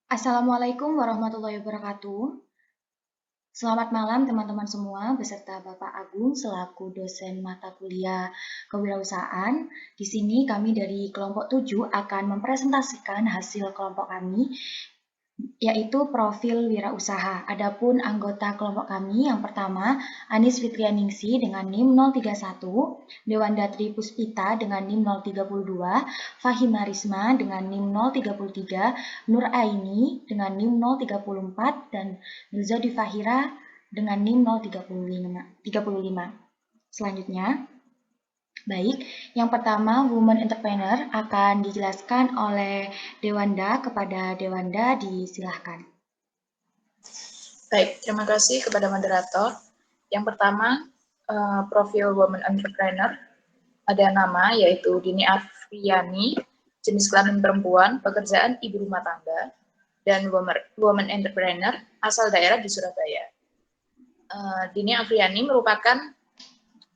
Assalamualaikum warahmatullahi wabarakatuh. Selamat malam teman-teman semua beserta Bapak Agung selaku dosen mata kuliah kewirausahaan. Di sini kami dari kelompok 7 akan mempresentasikan hasil kelompok kami yaitu profil wirausaha. Adapun anggota kelompok kami yang pertama Anis Fitrianingsi dengan NIM 031, Dewanda Tri Puspita dengan NIM 032, Fahima Risma dengan NIM 033, Nur Aini dengan NIM 034 dan Nuzadi Fahira dengan NIM 035. Selanjutnya, baik, yang pertama Women Entrepreneur akan dijelaskan oleh Dewanda. Kepada Dewanda disilahkan. Baik, terima kasih kepada moderator. Yang pertama, profil Women Entrepreneur. Ada nama yaitu Dini Afriani, jenis kelamin perempuan, pekerjaan ibu rumah tangga, dan Women Entrepreneur, asal daerah di Surabaya. Dini Afriani merupakan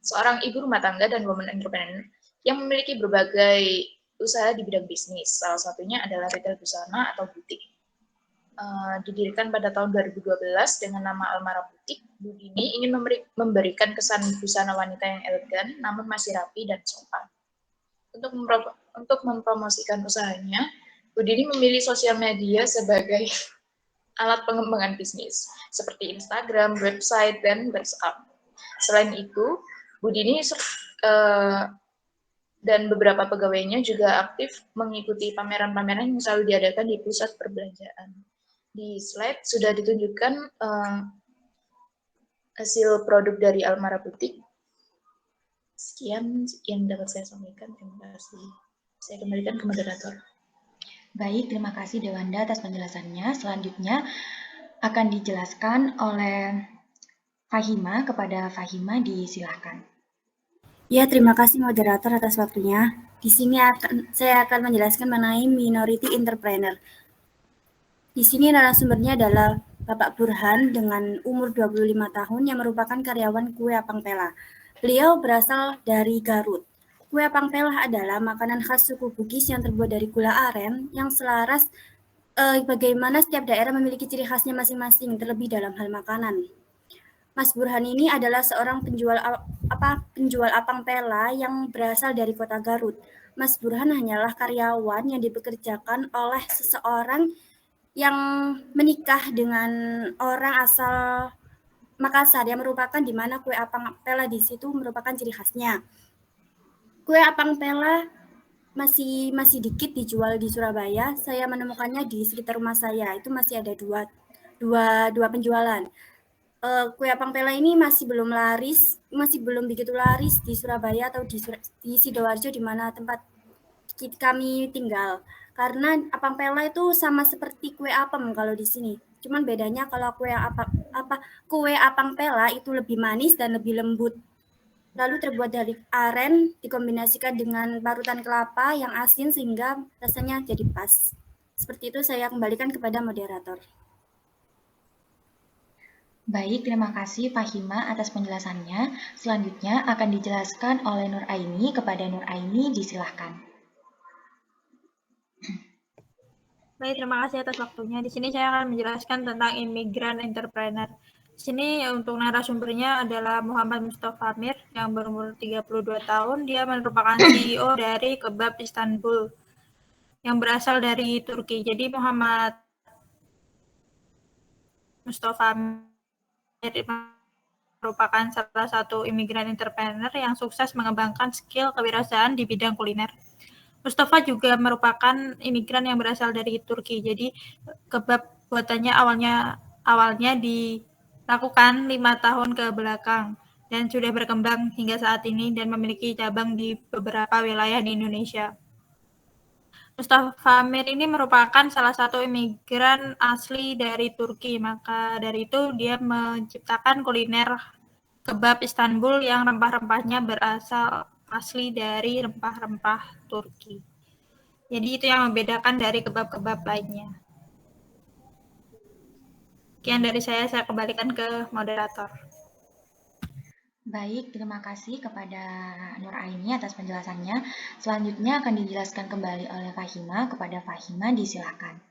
seorang ibu rumah tangga dan woman entrepreneur yang memiliki berbagai usaha di bidang bisnis. Salah satunya adalah retail busana atau butik. Didirikan pada tahun 2012 dengan nama Almara Butik, Bu Dini ingin memberikan kesan busana wanita yang elegan, namun masih rapi dan sopan. Untuk mempromosikan usahanya, Bu Dini memilih sosial media sebagai alat pengembangan bisnis, seperti Instagram, website, dan WhatsApp. Selain itu, Bu Dini dan beberapa pegawainya juga aktif mengikuti pameran-pameran yang selalu diadakan di pusat perbelanjaan. Di slide sudah ditunjukkan hasil produk dari Almara Butik. Sekian yang dapat saya sampaikan. Terima kasih. Saya kembalikan ke moderator. Baik, terima kasih Dewanda atas penjelasannya. Selanjutnya akan dijelaskan oleh Fahima. Kepada Fahima disilahkan. Ya, terima kasih moderator atas waktunya. Di sini saya akan menjelaskan mengenai minority entrepreneur. Di sini narasumbernya adalah Bapak Burhan dengan umur 25 tahun yang merupakan karyawan Kue Apang Pela. Beliau berasal dari Garut. Kue Apang Pela adalah makanan khas suku Bugis yang terbuat dari gula aren yang selaras bagaimana setiap daerah memiliki ciri khasnya masing-masing, terlebih dalam hal makanan. Mas Burhan ini adalah seorang penjual apang pela yang berasal dari kota Garut. Mas Burhan hanyalah karyawan yang dipekerjakan oleh seseorang yang menikah dengan orang asal Makassar yang merupakan di mana kue apang pela di situ merupakan ciri khasnya. Kue apang pela masih dikit dijual di Surabaya. Saya menemukannya di sekitar rumah saya. Itu masih ada dua penjualan. Kue apang pela ini masih belum begitu laris di Surabaya atau di Sidoarjo di mana tempat kami tinggal. Karena apang pela itu sama seperti kue apem kalau di sini. Cuman bedanya kalau kue apang pela itu lebih manis dan lebih lembut. Lalu terbuat dari aren dikombinasikan dengan parutan kelapa yang asin sehingga rasanya jadi pas. Seperti itu saya kembalikan kepada moderator. Baik, terima kasih Fahima atas penjelasannya. Selanjutnya akan dijelaskan oleh Nur Aini. Kepada Nur Aini disilahkan. Baik, terima kasih atas waktunya. Di sini saya akan menjelaskan tentang imigran entrepreneur. Di sini untuk narasumbernya adalah Muhammad Mustafa Amir yang berumur 32 tahun. Dia merupakan CEO dari Kebab Istanbul yang berasal dari Turki. Jadi Muhammad Mustafa Amir merupakan salah satu imigran entrepreneur yang sukses mengembangkan skill kewirausahaan di bidang kuliner. Mustafa juga merupakan imigran yang berasal dari Turki. Jadi kebab buatannya awalnya dilakukan 5 tahun ke belakang dan sudah berkembang hingga saat ini dan memiliki cabang di beberapa wilayah di Indonesia. Mustafa Amir ini merupakan salah satu imigran asli dari Turki. Maka dari itu dia menciptakan kuliner kebab Istanbul yang rempah-rempahnya berasal asli dari rempah-rempah Turki. Jadi itu yang membedakan dari kebab-kebab lainnya. Sekian dari saya kembalikan ke moderator. Baik, terima kasih kepada Nur Aini atas penjelasannya. Selanjutnya akan dijelaskan kembali oleh Fahima. Kepada Fahima disilahkan.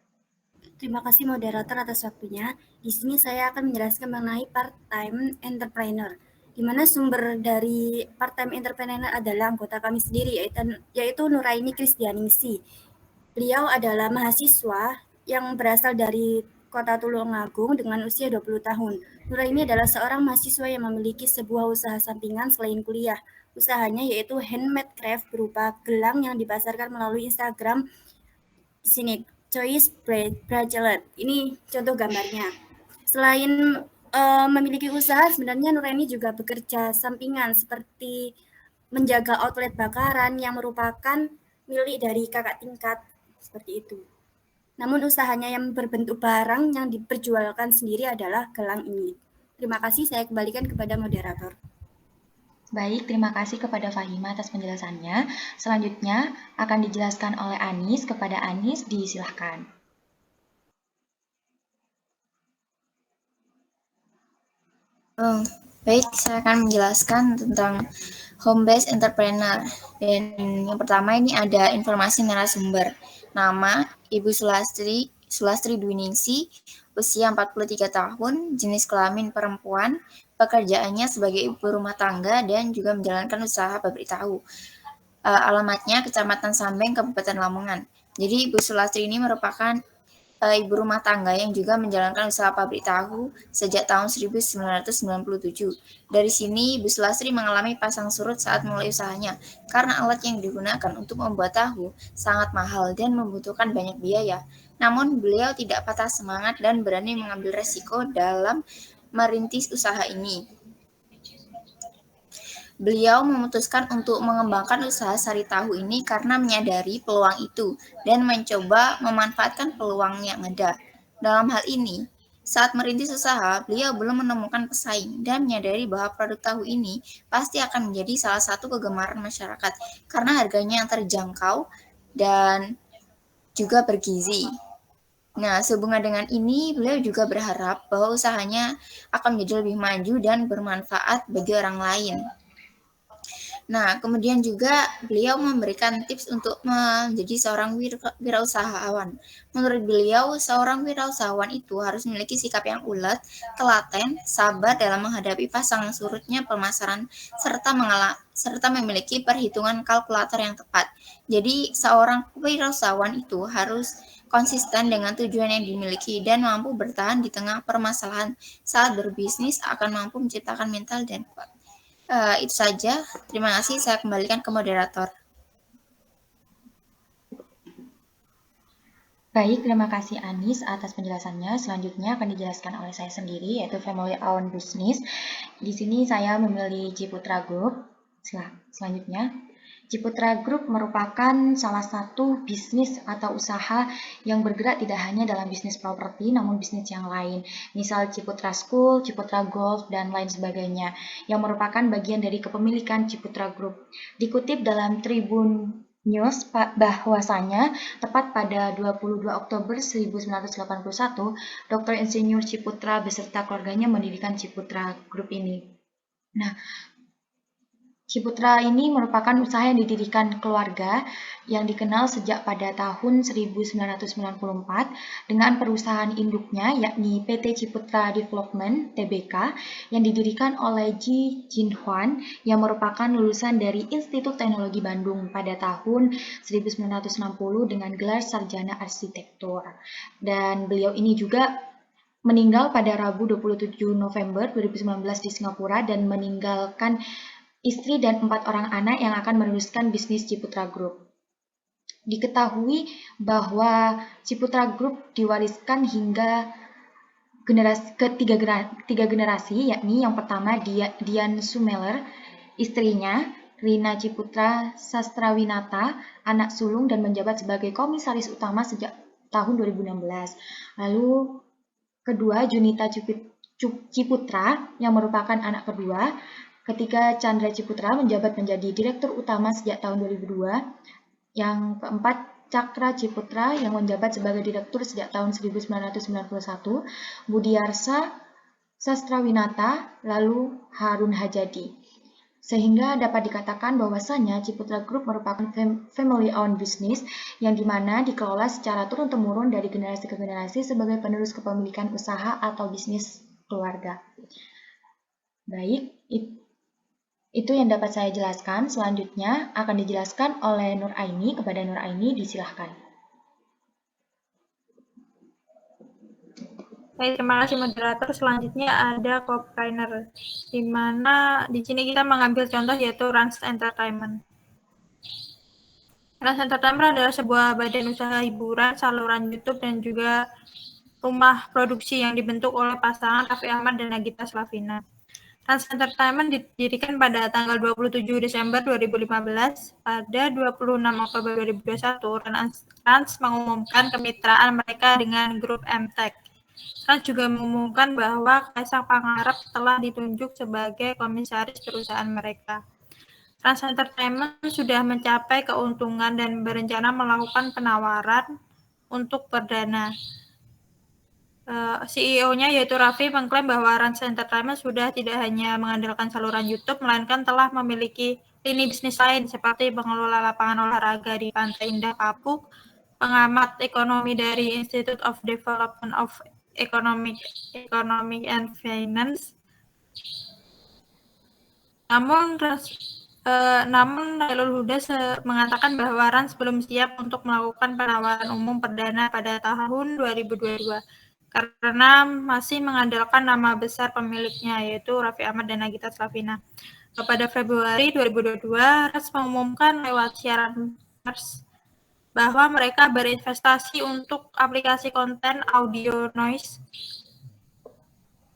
Terima kasih moderator atas waktunya. Di sini saya akan menjelaskan mengenai part-time entrepreneur, di mana sumber dari part-time entrepreneur adalah anggota kami sendiri, yaitu Nuraini Kristianingsih. Beliau adalah mahasiswa yang berasal dari Kota Tulungagung dengan usia 20 tahun. Nuraini adalah seorang mahasiswa yang memiliki sebuah usaha sampingan selain kuliah. Usahanya yaitu handmade craft berupa gelang yang dipasarkan melalui Instagram. Di sini Choice Bracelet. Ini contoh gambarnya. Selain memiliki usaha, sebenarnya Nuraini juga bekerja sampingan seperti menjaga outlet bakaran yang merupakan milik dari kakak tingkat, seperti itu. Namun usahanya yang berbentuk barang yang diperjualkan sendiri adalah gelang ini. Terima kasih, saya kembalikan kepada moderator. Baik, terima kasih kepada Fahima atas penjelasannya. Selanjutnya akan dijelaskan oleh Anis. Kepada Anis, disilahkan. Baik, saya akan menjelaskan tentang home-based entrepreneur. Dan yang pertama ini ada informasi narasumber. Nama, Ibu Sulastri Dwiningsih, usia 43 tahun, jenis kelamin perempuan, pekerjaannya sebagai ibu rumah tangga dan juga menjalankan usaha pabrik tahu. Alamatnya Kecamatan Sambeng, Kabupaten Lamongan. Jadi Ibu Sulastri ini merupakan ibu rumah tangga yang juga menjalankan usaha pabrik tahu sejak tahun 1997. Dari sini, Ibu Sulastri mengalami pasang surut saat mulai usahanya, karena alat yang digunakan untuk membuat tahu sangat mahal dan membutuhkan banyak biaya. Namun, beliau tidak patah semangat dan berani mengambil resiko dalam merintis usaha ini. Beliau memutuskan untuk mengembangkan usaha sari tahu ini karena menyadari peluang itu dan mencoba memanfaatkan peluang yang ada. Dalam hal ini, saat merintis usaha, beliau belum menemukan pesaing dan menyadari bahwa produk tahu ini pasti akan menjadi salah satu kegemaran masyarakat karena harganya yang terjangkau dan juga bergizi. Nah, sehubungan dengan ini, beliau juga berharap bahwa usahanya akan menjadi lebih maju dan bermanfaat bagi orang lain. Nah, kemudian juga beliau memberikan tips untuk menjadi seorang wirausahawan. Menurut beliau, seorang wirausahawan itu harus memiliki sikap yang ulet, telaten, sabar dalam menghadapi pasang surutnya pemasaran, serta memiliki perhitungan kalkulator yang tepat. Jadi, seorang wirausahawan itu harus konsisten dengan tujuan yang dimiliki dan mampu bertahan di tengah permasalahan saat berbisnis akan mampu menciptakan mental dan kuat. Itu saja. Terima kasih. Saya kembalikan ke moderator. Baik, terima kasih Anis atas penjelasannya. Selanjutnya akan dijelaskan oleh saya sendiri, yaitu Family Owned Business. Di sini saya memilih Ciputra Group. Selanjutnya, Ciputra Group merupakan salah satu bisnis atau usaha yang bergerak tidak hanya dalam bisnis properti, namun bisnis yang lain. Misal Ciputra School, Ciputra Golf, dan lain sebagainya, yang merupakan bagian dari kepemilikan Ciputra Group. Dikutip dalam Tribun News bahwasanya tepat pada 22 Oktober 1981, Dr. Insinyur Ciputra beserta keluarganya mendirikan Ciputra Group ini. Nah, Ciputra ini merupakan usaha yang didirikan keluarga yang dikenal sejak pada tahun 1994 dengan perusahaan induknya yakni PT Ciputra Development Tbk yang didirikan oleh Ji Jinhwan yang merupakan lulusan dari Institut Teknologi Bandung pada tahun 1960 dengan gelar sarjana arsitektur. Dan beliau ini juga meninggal pada Rabu 27 November 2019 di Singapura dan meninggalkan istri dan 4 orang anak yang akan meneruskan bisnis Ciputra Group. Diketahui bahwa Ciputra Group diwariskan hingga tiga generasi, yakni yang pertama Dian Sumeler, istrinya, Rina Ciputra Sastrawinata, anak sulung dan menjabat sebagai komisaris utama sejak tahun 2016. Lalu kedua Junita Ciputra yang merupakan anak kedua. Ketiga, Chandra Ciputra menjabat menjadi Direktur Utama sejak tahun 2002. Yang keempat, Cakra Ciputra yang menjabat sebagai Direktur sejak tahun 1991. Budiarsa Sastrawinata, lalu Harun Hajadi. Sehingga dapat dikatakan bahwasanya Ciputra Group merupakan family-owned business yang dimana dikelola secara turun-temurun dari generasi ke generasi sebagai penerus kepemilikan usaha atau bisnis keluarga. Baik, itu yang dapat saya jelaskan. Selanjutnya akan dijelaskan oleh Nur Aini. Kepada Nur Aini, disilahkan. Baik, terima kasih moderator. Selanjutnya ada co-trainer, di mana di sini kita mengambil contoh yaitu Rans Entertainment. Rans Entertainment adalah sebuah badan usaha hiburan, saluran YouTube, dan juga rumah produksi yang dibentuk oleh pasangan Raffi Ahmad dan Nagita Slavina. Rans Entertainment didirikan pada tanggal 27 Desember 2015. Pada 26 Oktober 2021, Rans mengumumkan kemitraan mereka dengan grup MTech. Rans juga mengumumkan bahwa Kaisang Pangarep telah ditunjuk sebagai komisaris perusahaan mereka. Rans Entertainment sudah mencapai keuntungan dan berencana melakukan penawaran untuk perdana. CEO-nya yaitu Raffi mengklaim bahwa Rans Entertainment sudah tidak hanya mengandalkan saluran YouTube, melainkan telah memiliki lini bisnis lain seperti pengelola lapangan olahraga di Pantai Indah Kapuk, pengamat ekonomi dari Institute of Development of Economic and Finance. Namun Nailul Huda mengatakan bahwa Rans belum siap untuk melakukan penawaran umum perdana pada tahun 2022 karena masih mengandalkan nama besar pemiliknya yaitu Raffi Ahmad dan Nagita Slavina. Pada Februari 2022, Rans mengumumkan lewat siaran pers bahwa mereka berinvestasi untuk aplikasi konten audio noise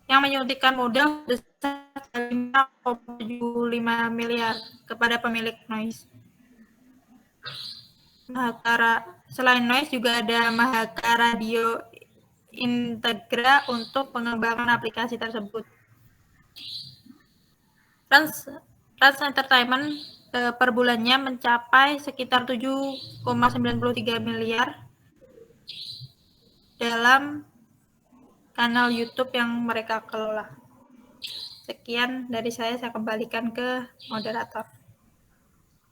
yang menyuntikkan modal besar 5,75 miliar kepada pemilik Noise. Selain Noise juga ada Mahaka Radio Integra untuk pengembangan aplikasi tersebut. Rans Entertainment per bulannya mencapai sekitar 7,93 miliar dalam kanal YouTube yang mereka kelola. Sekian dari saya kembalikan ke moderator.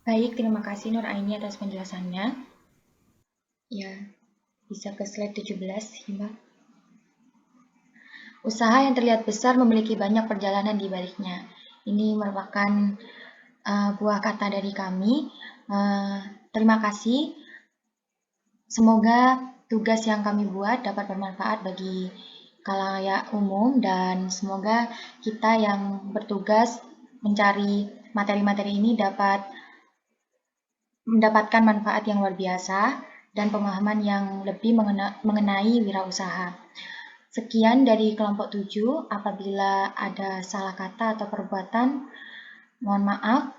Baik, terima kasih Nur Aini atas penjelasannya. Ya, bisa ke slide 17, Mbak. Usaha yang terlihat besar memiliki banyak perjalanan di baliknya. Ini merupakan buah kata dari kami. Terima kasih. Semoga tugas yang kami buat dapat bermanfaat bagi khalayak umum dan semoga kita yang bertugas mencari materi-materi ini dapat mendapatkan manfaat yang luar biasa dan pemahaman yang lebih mengenai wirausaha. Sekian dari kelompok 7. Apabila ada salah kata atau perbuatan, mohon maaf.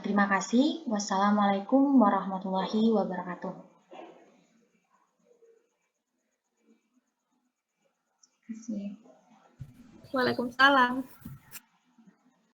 Terima kasih. Wassalamualaikum warahmatullahi wabarakatuh. Terima kasih. Waalaikumsalam.